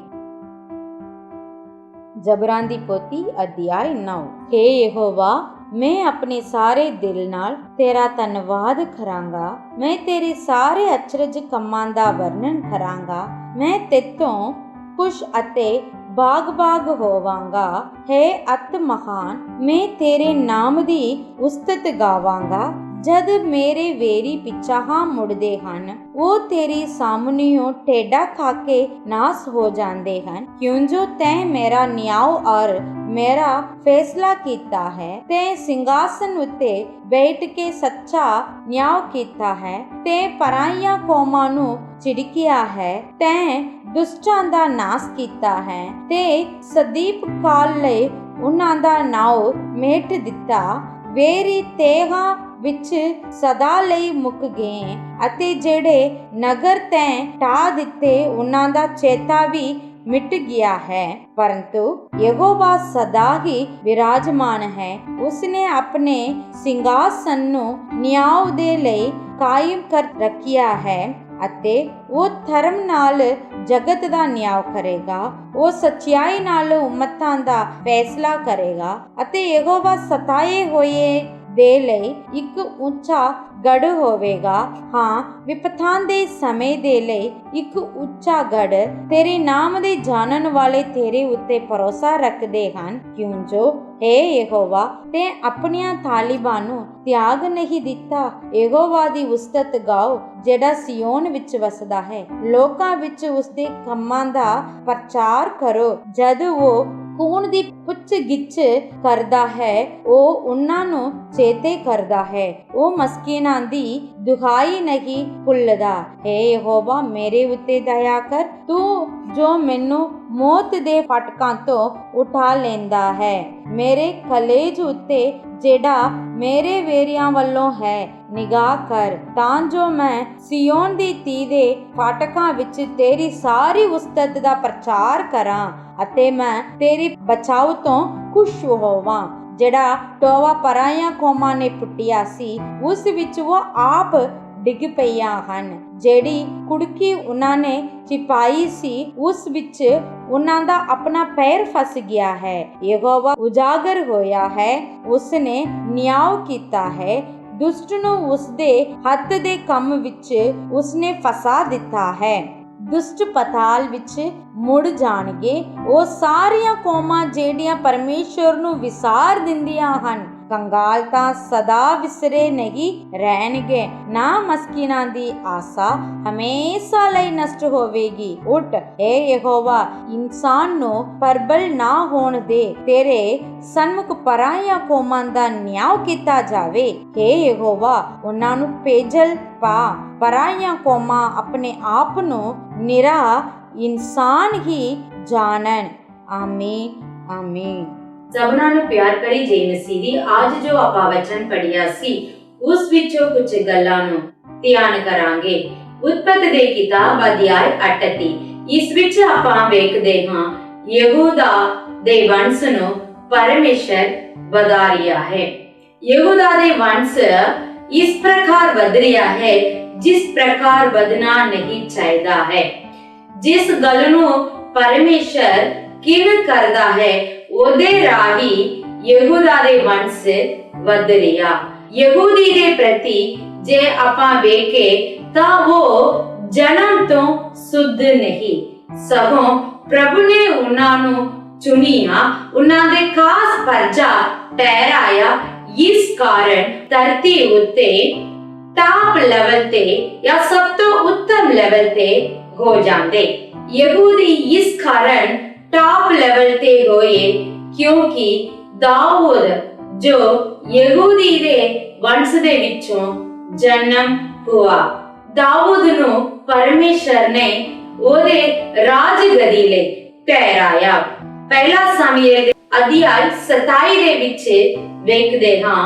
ਜਬਰਾਂ ਦੀ ਪੋਥੀ ਅਧਿਆਇ 9। ਹੇ ਯਹੋਵਾ, ਮੈਂ ਆਪਣੇ ਸਾਰੇ ਦਿਲ ਨਾਲ ਤੇਰਾ ਧੰਨਵਾਦ ਕਰਾਂਗਾ। ਮੈਂ ਤੇਰੇ ਸਾਰੇ ਅਚਰਜ ਕੰਮਾਂ ਦਾ ਵਰਣਨ ਕਰਾਂਗਾ। ਮੈਂ ਤੇਤੋਂ ਖੁਸ਼ ਅਤੇ ਬਾਗ ਹੋਵਾਂਗਾ। ਹੈ ਅਤ ਮਹਾਨ, ਮੈਂ ਤੇਰੇ ਨਾਮ ਦੀ ਉਸਤਤ ਗਾਵਾਂਗਾ। ਜਦ ਮੇਰੇ ਵੇਰੀ ਪਿਛਾਹਾਂ ਮੁੜਦੇ ਹਨ, ਉਹ ਤੇਰੀ ਸਾਹਮਣਿਓਂ ਠੇਡਾ ਖਾ ਕੇ ਨਾਸ ਹੋ ਜਾਂਦੇ ਹਨ। ਕਿਉਂ ਜੋ ਤੈਂ ਮੇਰਾ ਨਿਆਂ ਔਰ ਮੇਰਾ ਫੈਸਲਾ ਕੀਤਾ ਹੈ। ਤੈਂ ਸਿੰਘਾਸਨ ਉੱਤੇ ਬੈਠ ਕੇ ਸੱਚਾ ਨਿਆਂ ਕੀਤਾ ਹੈ। ਤੈਂ ਪਰਾਈਆਂ ਕੌਮਾਂ ਨੂੰ ਝਿੜਕਿਆ ਹੈ। ਤੈਂ ਦੁਸ਼ਟਾਂ ਦਾ ਨਾਸ ਕੀਤਾ ਹੈ ਤੇ ਸਦੀਪ ਕਾਲ ਲਈ ਉਹਨਾਂ ਦਾ ਨਾਉ ਮੇਟ ਦਿੱਤਾ। ਵੇਰੀ ਤੇਹਾਂ ਵਿੱਚ ਸਦਾ ਲਈ ਮੁੱਕ ਗਏ ਅਤੇ ਜਿਹੜੇ ਨਗਰ ਤੈਂ ਢਾ ਦਿੱਤੇ ਉਹਨਾਂ ਦਾ ਚੇਤਾ ਵੀ ਮਿਟ ਗਿਆ ਹੈ। ਪਰੰਤੂ ਯਹੋਵਾ ਸਦਾ ਹੀ ਵਿਰਾਜਮਾਨ ਹੈ। ਉਸਨੇ ਆਪਣੇ ਸਿੰਘਾਸਨ ਨੂੰ ਨਿਆਂ ਦੇ ਲਈ ਕਾਇਮ ਕਰ ਰੱਖਿਆ ਹੈ ਅਤੇ ਉਹ ਧਰਮ ਨਾਲ ਜਗਤ ਦਾ ਨਿਆਂ ਕਰੇਗਾ। ਉਹ ਸੱਚਾਈ ਨਾਲ ਉਮਤਾਂ ਦਾ ਫੈਸਲਾ ਕਰੇਗਾ ਅਤੇ ਯਹੋਵਾ ਸਤਾਏ ਹੋਏ ਦੇ ਲਈ ਇੱਕ ਉੱਚਾ ਗੜ ਹੋਵੇਗਾ। ਹਾਂ, ਵਿਪਤਾਂ ਦੇ ਸਮੇਂ ਦੇ ਲਈ ਇੱਕ ਉੱਚਾ ਗੜ। ਤੇਰੇ ਨਾਮ ਦੇ ਜਾਣਨ ਵਾਲੇ ਤੇਰੇ ਉੱਤੇ ਭਰੋਸਾ ਰੱਖਦੇ ਹਨ। ਕਿਉਂ ਜੋ ਹੈ ਯਹੋਵਾ, ਤੈਂ ਆਪਣੀਆਂ ਤਾਲੀਬਾਂ ਨੂੰ ਤਿਆਗ ਨਹੀਂ ਦਿੱਤਾ। ਯਹੋਵਾ ਦੀ ਉਸਤਤ ਗਾਓ ਜਿਹੜਾ ਸਿਯੋਨ ਵਿੱਚ ਵਸਦਾ ਹੈ। ਲੋਕਾਂ ਵਿੱਚ ਉਸਦੇ ਕੰਮਾਂ ਦਾ ਪ੍ਰਚਾਰ ਕਰੋ। ਜਦ ਉਹ ਖੂਨ ਦੀ ਪੁੱਛ ਗਿੱਛ ਕਰਦਾ ਹੈ, ਉਹ ਉਹਨਾਂ ਨੂੰ ਚੇਤੇ ਕਰਦਾ ਹੈ। ਉਹ ਮਸਕੀਨਾਂ ਦੀ ਦੁਹਾਈ ਨਹੀਂ ਭੁੱਲਦਾ। ਹੈ ਯਹੋਵਾ, ਮੇਰੇ ਉੱਤੇ ਦਇਆ ਕਰ। ਤੂੰ ਜੋ ਮੈਨੂੰ ਮੌਤ ਦੇ ਫਟਕਾਂ ਤੋਂ ਉਠਾ ਲੈਂਦਾ ਹੈ। ਮੇਰੇ ਕਲੇਜ ਉੱਤੇ ਜਿਹੜਾ ਮੇਰੇ ਵੇਰੀਆਂ ਵੱਲੋਂ ਹੈ ਨਿਗਾਹ ਕਰ, ਤਾਂ ਜੋ ਮੈਂ ਸਿਯੋਨ ਦੀ ਧੀ ਦੇ ਫਾਟਕਾਂ ਵਿੱਚ ਤੇਰੀ ਸਾਰੀ ਉਸਤਤ ਦਾ ਪ੍ਰਚਾਰ ਕਰਾਂ ਅਤੇ ਮੈਂ ਤੇਰੀ ਬਚਾਓ ਤੋਂ ਖੁਸ਼ ਹੋਵਾਂ। ਜਿਹੜਾ ਟੋਆ ਪਰਾਈਆਂ ਕੌਮਾਂ ਨੇ ਪੁੱਟਿਆ ਸੀ ਉਸ ਵਿੱਚ ਉਹ ਆਪ ਡਿੱਗ ਪਈਆਂ ਹਨ। ਜਿਹੜੀ ਕੁੜਕੀ ਉਹਨਾਂ ਨੇ ਛਿਪਾਈ ਸੀ ਉਸ ਵਿੱਚ ਉਹਨਾਂ ਦਾ ਆਪਣਾ ਪੈਰ ਫਸ ਗਿਆ ਹੈ। ਯਹੋਵਾ ਉਜਾਗਰ ਹੋਇਆ ਹੈ, ਉਸਨੇ ਨਿਆਂ ਕੀਤਾ ਹੈ। ਦੁਸ਼ਟ ਨੂੰ ਉਸਦੇ ਹੱਥ ਦੇ ਕੰਮ ਵਿੱਚ ਉਸਨੇ ਫਸਾ ਦਿੱਤਾ ਹੈ। ਦੁਸ਼ਟ ਪਤਾਲ ਵਿੱਚ ਮੁੜ ਜਾਣਗੇ। ਉਹ ਸਾਰੀਆਂ ਕੌਮਾਂ ਜਿਹੜੀਆਂ ਪਰਮੇਸ਼ਵਰ ਨੂੰ ਵਿਸਾਰ ਦਿੰਦੀਆਂ ਹਨ। ਕੰਗਾਲ ਤਾਂ ਸਦਾ ਵਿਸਰੇ ਨਹੀਂ ਰਹਿਣਗੇ, ਨਾ ਮਸਕੀਨਾਂ ਦੀ ਆਸਾ ਹਮੇਸ਼ਾ ਲਈ ਨਸ਼ਟ ਹੋਵੇਗੀ। ਉੱਠ हे ਯਹੋਵਾ, ਇਨਸਾਨ ਨੂੰ ਪ੍ਰਬਲ ਨਾ ਹੋਣ ਦੇ, ਤੇਰੇ ਸਨਮੁਖ ਪਰਾਈਆਂ ਕੌਮਾਂ ਦਾ ਨਿਆਂ ਕੀਤਾ ਜਾਵੇ। हे ਯਹੋਵਾ, ਉਹਨਾਂ ਨੂੰ ਭੇਜਲ ਪਾ। ਪਰਾਈਆਂ ਕੌਮਾਂ ਆਪਣੇ ਆਪ ਨੂੰ ਨਿਰਾ ਇਨਸਾਨ ਹੀ ਜਾਣਨ। ਆਮੀਨ ਆਮੀਨ। ਸਭਨਾਂ ਨੂੰ ਪਿਆਰ ਭਰੀ ਜੈ ਮਸੀਹ ਦੀ ਅੱਜ ਜੋ ਆਪਾਂ ਵਚਨ ਪੜਿਆ ਸੀ ਉਸ ਵਿੱਚੋਂ ਕੁਝ ਗੱਲਾਂ ਨੂੰ ਧਿਆਨ ਕਰਾਂਗੇ। ਉਤਪਤ ਦੇ ਕਿਤਾਬ ਅਧਿਆਇ 38 ਇਸ ਵਿੱਚ ਆਪਾਂ ਵੇਖਦੇ ਹਾਂ ਯਹੂਦਾ ਦੇ ਵੰਸ਼ ਨੂੰ ਪਰਮੇਸ਼ਰ ਵਧਾ ਰਿਹਾ ਹੈ। ਯਹੂਦਾ ਦੇ ਵੰਸ਼ ਇਸ ਪ੍ਰਕਾਰ ਵਧ ਰਿਹਾ ਹੈ ਜਿਸ ਪ੍ਰਕਾਰ ਵਧਣਾ ਨਹੀਂ ਚਾਹੀਦਾ ਹੈ। ਜਿਸ ਗੱਲ ਨੂੰ ਪਰਮੇਸ਼ਰ ਕਿਵੇਂ ਕਰਦਾ ਹੈ ਉਹਦੇ ਰਾਹੀਂ ਯਹੂਦਾ ਦੇ ਵੰਸ਼ ਵਧ ਰਿਹਾ। ਯਹੂਦੀ ਦੇ ਪ੍ਰਤੀ ਜੇ ਆਪਾਂ ਵੇਖੇ ਤਾਂ ਉਹ ਜਨਮ ਤੋਂ ਸੁੱਧ ਨਹੀਂ, ਸਗੋਂ ਪ੍ਰਭੂ ਨੇ ਉਹਨਾਂ ਨੂੰ ਚੁਣਿਆ, ਉਹਨਾਂ ਦੇ ਖਾਸ ਪਰਜਾ ਠਹਿਰਾਇਆ। ਇਸ ਕਾਰਨ ਧਰਤੀ ਉੱਤੇ ਟਾਪ ਲੈਵਲ ਤੇ ਜਾਂ ਸਭ ਤੋਂ ਉੱਤਮ ਲੈਵਲ ਤੇ ਹੋ ਜਾਂਦੇ। ਯਹੂਦੀ ਇਸ ਕਾਰਨ ਟਾਪ ਲੈਵਲ ਤੇ ਹੋਏ ਕਿਉਂਕਿ ਦਾਊਦ ਜੋ ਯਹੂਦੀ ਦੇ ਵੰਸ਼ ਦੇ ਵਿੱਚੋਂ ਜਨਮ ਹੁਆ। ਦਾਊਦ ਨੂੰ ਪਰਮੇਸ਼ਰ ਨੇ ਉਹਦੇ ਰਾਜਗਦੀ ਲਈ ਠਹਿਰਾਇਆ। ਪਹਿਲਾ ਸਮੂਏਲ ਅਧਿਆਇ 27 ਦੇ ਵਿੱਚ ਵੇਖਦੇ ਹਾਂ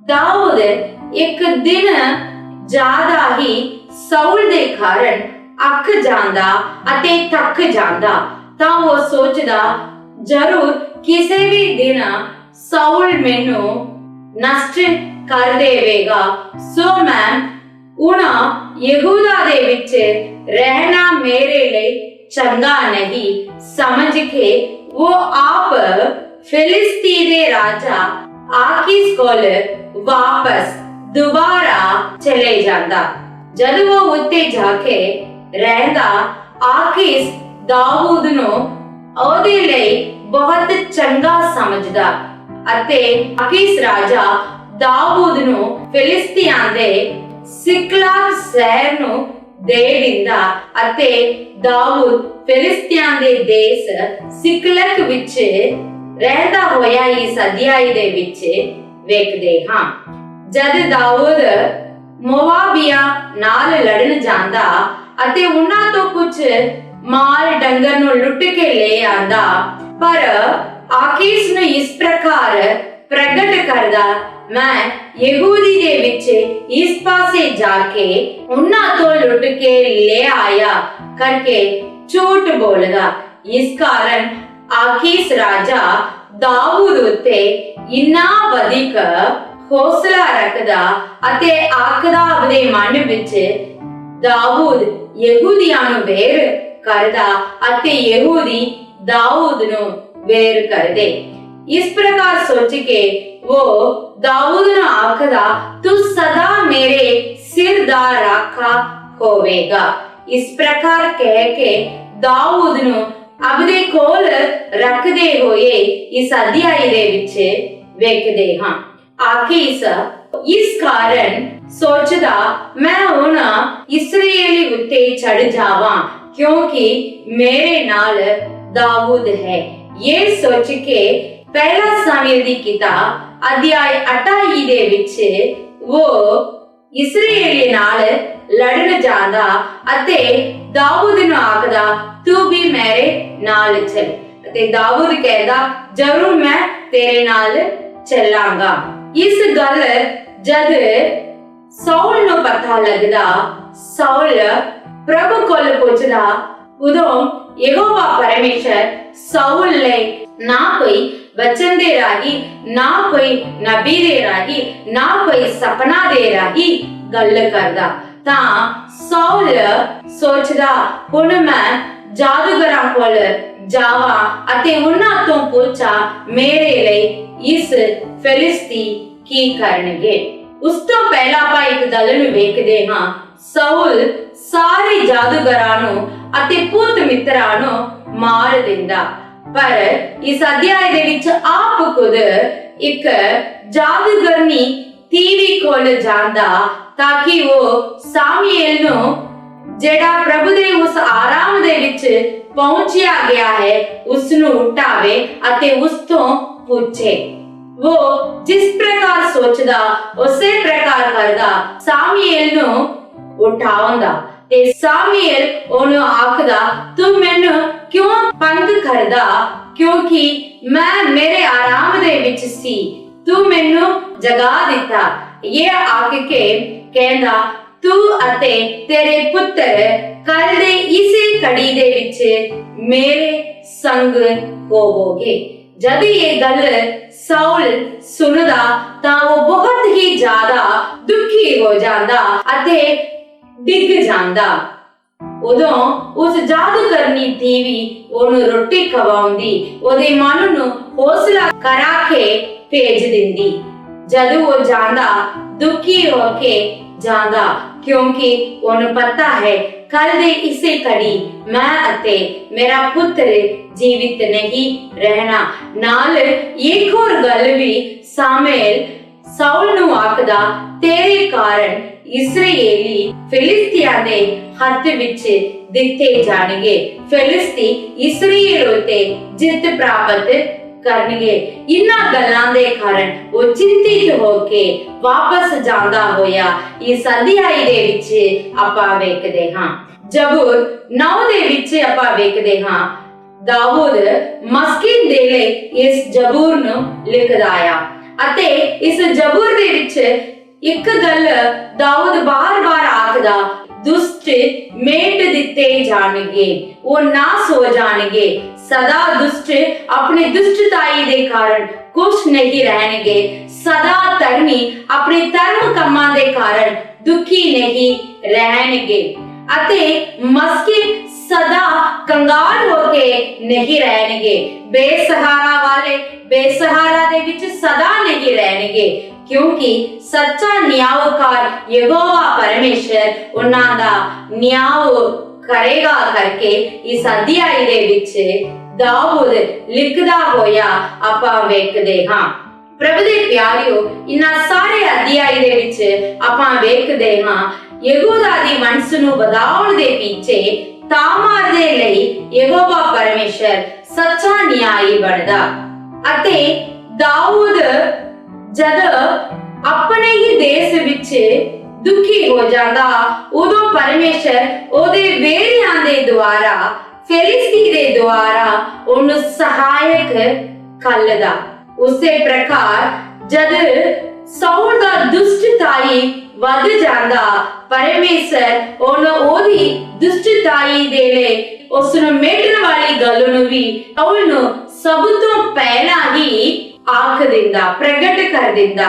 ਦਾਊਦ ਇੱਕ ਦਿਨ ਜ਼ਿਆਦਾ ਹੀ ਸਾਊਲ ਦੇ ਕਾਰਨ ਅੱਕ ਜਾਂਦਾ ਅਤੇ ਥੱਕ ਜਾਂਦਾ ਤਾਂ ਉਹ ਸੋਚਦਾ ਜ਼ਰੂਰ ਕਿਸੇ ਵੀ ਦਿਨ ਸਾਊਲ ਮੈਨੂੰ ਨਸ਼ਟ ਕਰ ਦੇਵੇਗਾ, ਸੋ ਮੈਂ ਉਹਨਾਂ ਯਹੂਦਾ ਦੇ ਵਿੱਚ ਰਹਿਣਾ ਮੇਰੇ ਲਈ ਚੰਗਾ ਨਹੀਂ ਸਮਝ ਕੇ ਉਹ ਆਪ ਫਿਲਿਸਤੀ ਦੇ ਰਾਜਾ ਆਕੀਸ ਕੋਲ ਵਾਪਸ ਦੁਬਾਰਾ ਚਲੇ ਜਾਂਦਾ। ਜਦ ਉਹ ਉੱਤੇ ਜਾ ਕੇ ਰਹਿੰਦਾ ਆਕੀਸ ਦਾਊਦ ਨੂੰ ਉਹਦੇ ਲਈ ਬਹੁਤ ਚੰਗਾ ਸਮਝਦਾ ਅਤੇ ਆਕੀਸ ਰਾਜਾ ਦਾਊਦ ਨੂੰ ਫਿਲਿਸਤੀਆਂ ਦੇ ਸਿਕਲਗ ਸ਼ਹਿਰ ਨੂੰ ਦੇ ਦਿੰਦਾ ਅਤੇ ਦਾਊਦ ਫਿਲਿਸਤੀਆਂ ਦੇ ਦੇਸ਼ ਸਿਕਲਗ ਵਿੱਚ ਰਹਿੰਦਾ ਹੋਇਆ ਇਸ ਅਧਿਆਇ ਦੇ ਵਿੱਚ ਵੇਖਦੇ ਹਾਂ। ਜਦ ਦਾਊਦ ਮੋਆਬੀਆਂ ਨਾਲ ਲੜਨ ਜਾਂਦਾ ਅਤੇ ਉਹਨਾਂ ਤੋਂ ਕੁਝ ਮਾਲ ਡੰਗਰ ਨੂੰ ਲੁੱਟ ਕੇ ਲੈ ਆਂਦਾ, ਪਰ ਆਕੀਸ ਨੂੰ ਇਸ ਪ੍ਰਕਾਰ ਪ੍ਰਗਟ ਕਰਦਾ ਮੈਂ ਯਹੂਦੀ ਦੇ ਵਿੱਚ ਇਸ ਪਾਸੇ ਜਾ ਕੇ ਉਹਨਾਂ ਤੋਂ ਲੁੱਟ ਕੇ ਲੈ ਆਇਆ ਕਰਕੇ ਝੂਠ ਬੋਲਦਾ। ਇਸ ਕਾਰਨ ਆਕੀਸ ਰਾਜਾ ਦਾਊਦ ਉੱਤੇ ਇੰਨਾ ਵਧਿਕ ਹੌਸਲਾ ਰੱਖਦਾ ਅਤੇ ਆਖਦਾ ਆਪਣੇ ਮਨ ਵਿੱਚ ਦਾਊਦ ਯਹੂਦੀਆਂ ਨੂੰ ਵੇਰ ਕਰਦਾ ਅਤੇ ਯਹੂਦੀ ਦਾਊਦ ਨੂੰ ਵੇਰ ਕਰਦੇ। ਇਸ ਪ੍ਰਕਾਰ ਸੋਚ ਕੇ ਉਹ ਦਾਊਦ ਨੂੰ ਆਖਦਾ ਤੂੰ ਸਦਾ ਮੇਰੇ ਸਿਰ ਦਾ ਰਾਖਾ ਹੋਵੇਗਾ। ਇਸ ਪ੍ਰਕਾਰ ਕਹਿ ਕੇ ਦਾਊਦ ਨੂੰ ਆਪਣੇ ਕੋਲ ਰੱਖਦੇ ਹੋਏ ਇਸ ਅਧਿਆਇ ਦੇ ਵਿੱਚ ਵੇਖਦੇ ਹਾਂ। ਆਕੀਸ ਇਸ ਕਾਰਨ ਸੋਚਦਾ ਮੈਂ ਹੁਣ ਇਸਰਾਏਲੀ ਉੱਤੇ ਚੜ ਜਾਵਾਂ ਕਿਉਂਕਿ ਮੇਰੇ ਨਾਲ ਦਾਊਦ ਹੈ। ਇਹ ਸੋਚ ਕੇ ਪਹਿਲਾ ਸਮੂਏਲ ਦੀ ਕਿਤਾਬ ਅਧਿਆਇ 28 ਦੇ ਵਿੱਚ ਉਹ ਇਸਰਾਏਲੀ ਨਾਲ ਲੜਨ ਜਾਂਦਾ ਅਤੇ ਦਾਊਦ ਨੂੰ ਆਖਦਾ ਤੂੰ ਵੀ ਮੇਰੇ ਨਾਲ ਚੱਲ ਅਤੇ ਦਾਊਦ ਕਹਿੰਦਾ ਜ਼ਰੂਰ ਮੈਂ ਤੇਰੇ ਨਾਲ ਚੱਲਾਂਗਾ। ਇਸ ਗੱਲ ਜਦ ਸਾਊਲ ਨੂੰ ਪਤਾ ਲੱਗਦਾ ਸਾਊਲ ਪ੍ਰਭੂ ਕੋਲ ਪੁੱਛਦਾ उदों यहोवा परमेश्वर साउल ले ना कोई वचन दे राही, ना कोई नबी दे राही, ना कोई सपना दे राही गल करदा। तां साउल सोचदा हुण मैं जादूगरां कोल जावां अते उन्हां तों पुछां मेरे ਲਈ ਇਸ ਫਿਲਿਸਤੀ ਕੀ ਕਰਨਗੇ। ਉਸ ਤੋਂ ਪਹਿਲਾਂ ਆਪਾਂ ਇੱਕ ਗੱਲ ਨੂੰ ਵੇਖਦੇ ਹਾਂ। ਸਾਉਲ ਸਾਰੇ ਜਾਦੂਗਰਾਂ ਨੂੰ ਅਤੇ ਪੁੱਤ ਮਿੱਤਰਾਂ ਨੂੰ ਮਾਰ ਦਿੰਦਾ, ਪਰ ਇਸ ਅਧਿਆਇ ਦੇ ਵਿੱਚ ਆਪ ਖੁਦ ਇੱਕ ਜਾਦੂਗਰਨੀ ਤੀਵੀ ਕੋਲ ਜਾਂਦਾ ਤਾਂ ਕਿ ਉਹ ਸਾਮੂਏਲ ਨੂੰ ਜਿਹੜਾ ਪ੍ਰਭੂ ਦੇ ਉਸ ਆਰਾਮ ਦੇ ਵਿੱਚ ਪਹੁੰਚਿਆ ਗਿਆ ਹੈ ਉਸ ਨੂੰ ਉਠਾਵੇ ਅਤੇ ਉਸ ਤੋਂ ਪੁੱਛੇ। वो जिस प्रकार सोचदा उसे प्रकार करदा सामूएल नु उठाउंदा ते सामूएल ओनु आखदा तू मैनू क्यों पंग करदा, क्योंकि मैं मेरे आराम दे विच सी, तू मैनू जगा दिता। ये आख के कहंदा तू अते तेरे पुत्र कल दे इसे कड़ी दे विच मेरे संग होवोगे। जब ये गल साउल सुनदा तां वो बहुत ही ज्यादा दुखी हो जांदा अते डिग जांदा। उदों उस जादूगरनी तीवी ओनु रोटी खवाउंदी, ओदे मन नू हौसला करा के भेज दिंदी। जदों वो जांदा दुखी होके जांदा, क्योंकि ओनु पता है कल दे इसे कड़ी मैं अते मेरा पुत्र जीवित नहीं रहना। नाल एक और गल भी सामूएल साउल नु आखदा तेरे कारण इस्राएली फिलिस्तियां दे हत्थ विच दिते जाणगे, फिलिस्ती इस्राएल उते जित प्राप्त करनगे। इन्हां गल्लां दे कारण वो चिंतित होके वापस जांदा होया इस अध्याय दे विच आपां वेखदे हां। जबूर 9 दे विच आपां वेखदे हां दाऊद मस्किन दे लई इस जबूर नु लिखदा आया अते इस जबूर दे विच एक गल दाऊद बार-बार आखदा दुष्ट मेट दिते जाणगे, वो नाश हो जाणगे। सदा दुष्ट अपने दुष्टताई दे कारण खुश नहीं रहणगे, सदा धर्मी अपने धर्म कम्मां दे कारण दुखी नहीं रहणगे अते मस्किन सदा कंगाल होके नहीं रहणगे। बेसहारा वाले बेसहारा दे विच सदा नहीं रहणगे, क्योंकि सच्चा न्यायकार यहोवा परमेश्वर उन्हां दा न्याय करेगा करके इस अध्याय दे विच दाऊद लिखदा होया आपां वेखदे हां। प्रभु दे प्यारियो इन्हां सारे अध्याय दे विच आपां वेखदे हां यहूदा दी वंश नू वधाउण दे पीछे तामार दे लई यहोवा परमेश्वर सच्चा न्यायी बनदा अते दाऊद जद अपने ही देश विच दुखी हो जांदा उदों परमेश्वर ओदे वेरियां दे द्वारा फिलिस्ती दे द्वारा उन्हें सहायक कलदा। उसे प्रकार जद साउल दा दुष्टताई वध जांदा परमेश्वर ओदी दुष्टताई दे ले उस नु मेटण वाली गल नु भी साउल नु सब तो पहला ही आख दिंदा, प्रगट कर दिंदा।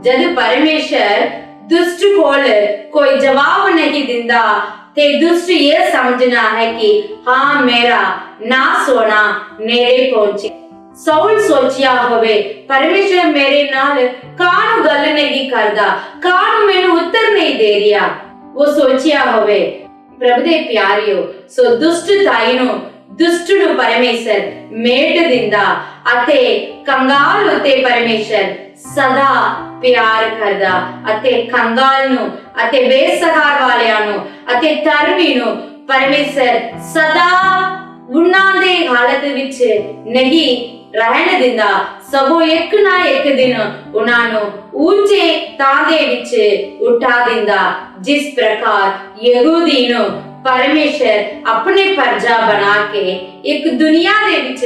जद परमेश्वर दुष्ट कोल कोई जवाब नहीं दिंदा ते दुष्ट ये समझना है कि हाँ मेरा नाश होना नेड़े पहुंचे। साउल सोचिया होवे परमेश्वर मेरे नाल कान गल नहीं करदा, कान मैनू उत्तर नहीं दे रिया। वो सोचिया होवे प्रभु दे प्यारियो सो दुष्टताई नु दुष्ट नु परमेश्वर मेट दिंदा अते कंगाल उते परमेश्वर सदा प्यार करदा अते कंगाल नु अते बेसहार वालियां नु अते धर्मी नु परमेश्वर सदा उन्हां दे हालत विच नहीं रहन दिंदा, सगों एक ना एक दिन उन्हां नु ऊंचे तां दे विच उठा दिंदा। जिस प्रकार यहूदी नु परमेश्वर अपने प्रजा बना के एक दुनिया दे विच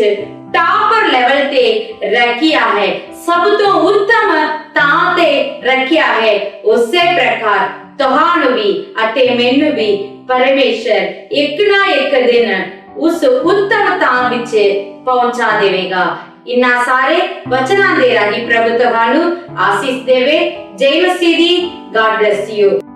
टॉपर लेवल ते रखिया है, सब तो उत्तम तां ते रखिया है, उसे प्रकार ਤੁਹਾਨੂੰ ਵੀ ਅਤੇ ਮੈਨੂੰ ਵੀ ਪਰਮੇਸ਼ਰ ਇੱਕ ਨਾ ਇੱਕ ਦਿਨ ਉਸ ਉੱਤਮ ਥਾਂ ਵਿੱਚ ਪਹੁੰਚਾ ਦੇਵੇਗਾ। ਇਨ੍ਹਾਂ ਸਾਰੇ ਵਚਨਾਂ ਦੇ ਰਾਹੀਂ ਪ੍ਰਭੂ ਤੁਹਾਨੂੰ ਆਸੀਸ ਦੇਵੇ। ਜੈ ਮਸੀਹ ਦੀ। God bless you.